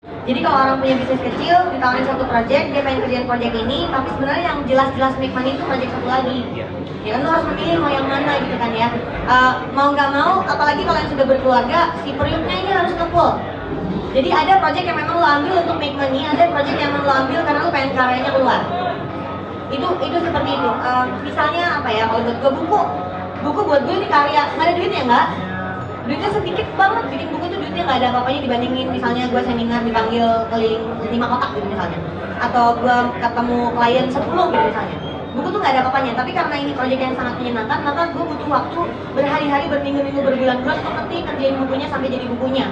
Jadi kalau orang punya bisnis kecil, ditawarin satu project, dia pengen kerjain project ini, tapi sebenarnya yang jelas-jelas make money itu project satu lagi. Ya kan, lo harus memilih mau yang mana gitu kan ya. Mau nggak mau, apalagi kalau yang sudah berkeluarga, si periuknya ini harus ngefull. Jadi ada project yang memang lo ambil untuk make money, ada project yang memang lo ambil karena lo pengen karyanya keluar. Itu seperti itu. Misalnya apa ya, kalau buat gue buku buat gue ini karya, nggak ada duitnya nggak? Duitnya sedikit banget, bikin buku itu duitnya nggak ada apa-apanya dibandingin misalnya gue seminar dipanggil keliling 5 kotak gitu misalnya, atau gue ketemu klien 10 gitu misalnya. Buku tuh nggak ada apa-apanya, tapi karena ini proyek yang sangat menyenangkan, maka gue butuh waktu berhari-hari, berminggu-minggu, berbulan-bulan untuk ngerjain bukunya sampai jadi bukunya.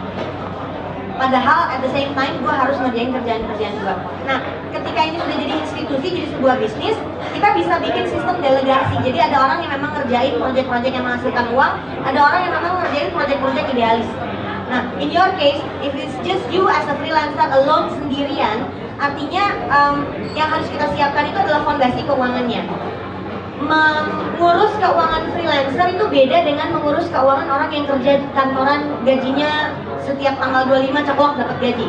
Padahal at the same time gue harus ngerjain kerjaan-kerjaan gue. Nah, ketika ini sudah jadi institusi, jadi sebuah bisnis, kita bisa bikin sistem delegasi. Jadi ada orang yang memang ngerjain proyek-proyek yang menghasilkan uang, ada orang yang memang ngerjain proyek-proyek idealis. Nah, in your case, if it's just you as a freelancer alone sendirian, artinya yang harus kita siapkan itu adalah fondasi keuangannya. Mengurus keuangan freelancer itu beda dengan mengurus keuangan orang yang kerja di kantoran, gajinya setiap tanggal 25 ceplok dapat gaji.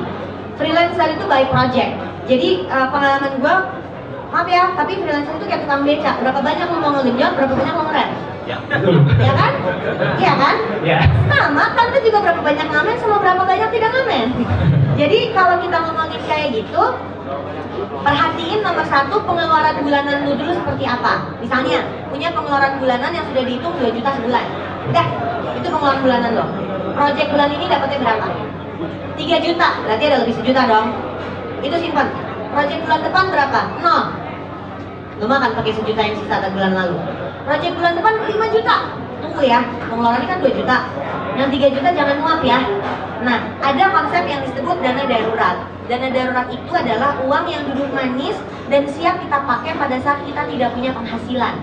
Freelancer itu by project. Jadi pengalaman gue, maaf ya, tapi freelancer itu kayak tukang beca. Berapa banyak lo mau ngegenjot, berapa banyak lo ngerem. Ya, ya kan? Iya kan? Ya. Sama, kan itu juga berapa banyak ngamen sama berapa banyak tidak ngamen. Jadi kalau kita ngomongin kayak gitu, perhatiin nomor satu, pengeluaran bulanan lu dulu seperti apa. Misalnya, punya pengeluaran bulanan yang sudah dihitung 2 juta sebulan. Udah, itu pengeluaran bulanan lo. Project bulan ini dapatnya berapa? 3 juta, berarti ada lebih 1 juta dong. Itu simpan. Project bulan depan berapa? 0. Lu makan pakai 1 juta yang sisa dari bulan lalu. Project bulan depan 5 juta. Tunggu ya, pengeluarannya kan 2 juta. Yang 3 juta jangan muap ya. Nah, ada konsep yang disebut dana darurat. Dana darurat itu adalah uang yang duduk manis dan siap kita pakai pada saat kita tidak punya penghasilan.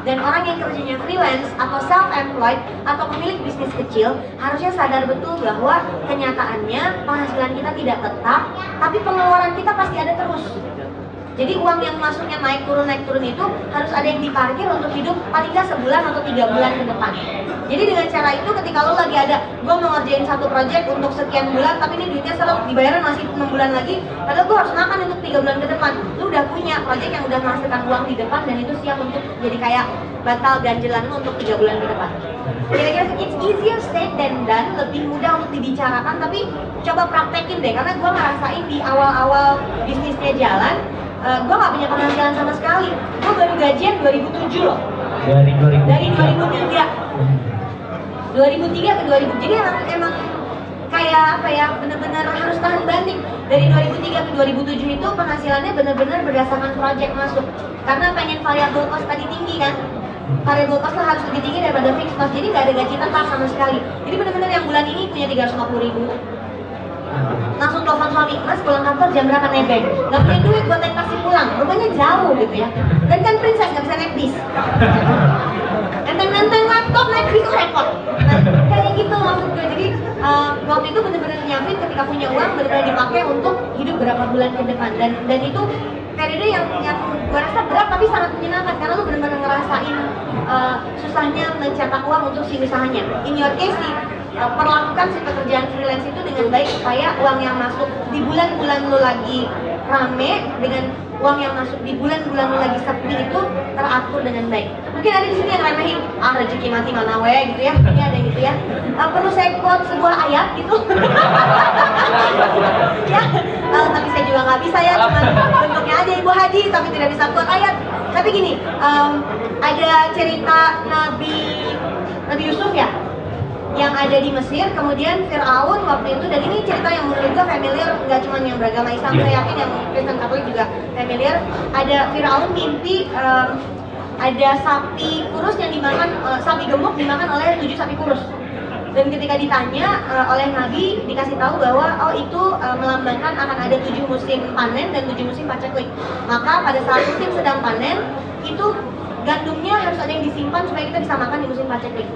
Dan orang yang kerjanya freelance atau self-employed atau pemilik bisnis kecil harusnya sadar betul bahwa kenyataannya penghasilan kita tidak tetap, tapi pengeluaran kita pasti ada terus. Jadi uang yang masuknya naik turun itu harus ada yang diparkir untuk hidup paling nggak sebulan atau 3 bulan ke depan. Jadi dengan cara itu ketika lo lagi ada, gue mau ngerjain satu project untuk sekian bulan, tapi ini duitnya seret, dibayarnya masih 6 bulan lagi, padahal gue harus makan untuk 3 bulan ke depan. Lo udah punya project yang udah menghasilkan uang di depan dan itu siap untuk jadi kayak batal ganjelan lo untuk 3 bulan ke depan. Kira-kira it's easier said than done, lebih mudah untuk dibicarakan, tapi coba praktekin deh, karena gue ngerasain di awal-awal bisnisnya jalan, gue gak punya penghasilan sama sekali. Gue baru gajian 2007 loh. Dari 2003 ke 2000. Jadi emang kayak apa ya, bener-bener harus tahan banting. Dari 2003 ke 2007 itu penghasilannya bener-bener berdasarkan project masuk. Karena pengen variable cost tadi tinggi kan. Variable cost harus lebih tinggi daripada fixed cost. Jadi gak ada gaji tetap sama sekali. Jadi bener-bener yang bulan ini punya 350.000. Langsung telepon suami, mas pulang kantor jam berapa nebeng? Gak punya duit buat naik taksi pulang, rumahnya jauh gitu ya. Dan kan princess gak bisa naik bis. Enteng-enteng laptop naik bis repot. Nah kayak gitu maksud gue. Jadi waktu itu bener-bener nyiapin ketika punya uang bener-bener dipakai untuk hidup berapa bulan ke depan. Dan itu periode yang gue rasa berat tapi sangat menyenangkan karena lu bener-bener ngerasain susahnya mencetak uang untuk si usahanya. In your case sih, perlakukan si pekerjaan freelance itu dengan baik supaya uang yang masuk di bulan-bulan lo lagi rame dengan uang yang masuk di bulan-bulan lo lagi sepi itu teratur dengan baik. Mungkin ada di sini yang remehin, rezeki mati mana we gitu ya, ini ada gitu ya. Perlu saya quote sebuah ayat gitu. Ya, tapi saya juga nggak bisa ya, cuma bentuknya aja Ibu Haji, tapi tidak bisa quote ayat. Tapi gini, ada cerita Nabi Yusuf ya, yang ada di Mesir, kemudian Fir'aun waktu itu, dan ini cerita yang menurut gue familiar, nggak cuma yang beragama Islam, saya yakin yang Kristen Katolik juga familiar. Ada Fir'aun mimpi ada sapi kurus yang dimakan, sapi gemuk dimakan oleh 7 sapi kurus. Dan ketika ditanya oleh Nabi, dikasih tahu bahwa oh itu melambangkan akan ada 7 musim panen dan 7 musim paceklik. Maka pada saat musim sedang panen, itu gandumnya harus ada yang disimpan supaya kita bisa makan di musim paceklik.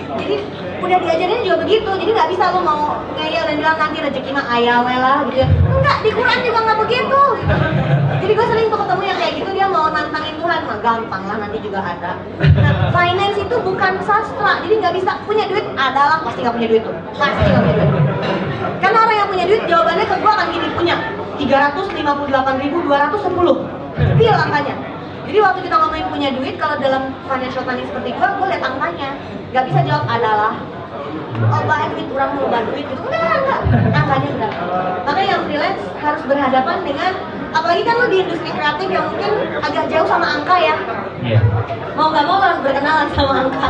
Jadi udah diajarin juga begitu, jadi nggak bisa lo mau ngeyel dan bilang nanti rezeki mah ayawe lah gitu ya. Enggak, di Quran juga nggak begitu. Jadi gue sering tuh ketemu yang kayak gitu, dia mau nantangin Tuhan, mah gampang lah nanti juga ada. Nah, finance itu bukan sastra, jadi nggak bisa punya duit adalah pasti nggak punya duit tuh, pasti nggak punya duit. Karena orang yang punya duit jawabannya ke gue akan gini, punya 358.210 real angkanya. Jadi waktu kita ngomongin punya duit, kalau dalam financial planning seperti gue liat angkanya. Gak bisa jawab adalah oh banyak duit, orang mau bantu duit gitu, enggak, angkanya enggak. Makanya yang freelance harus berhadapan dengan, apalagi kan lo di industri kreatif yang mungkin agak jauh sama angka ya. Mau nggak mau lo harus berkenalan sama angka.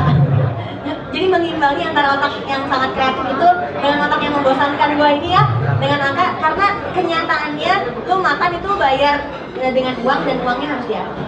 Jadi mengimbangi antara otak yang sangat kreatif itu dengan otak yang membosankan gue ini ya, dengan angka, karena kenyataannya lo makan itu bayar dengan uang dan uangnya harus diatur.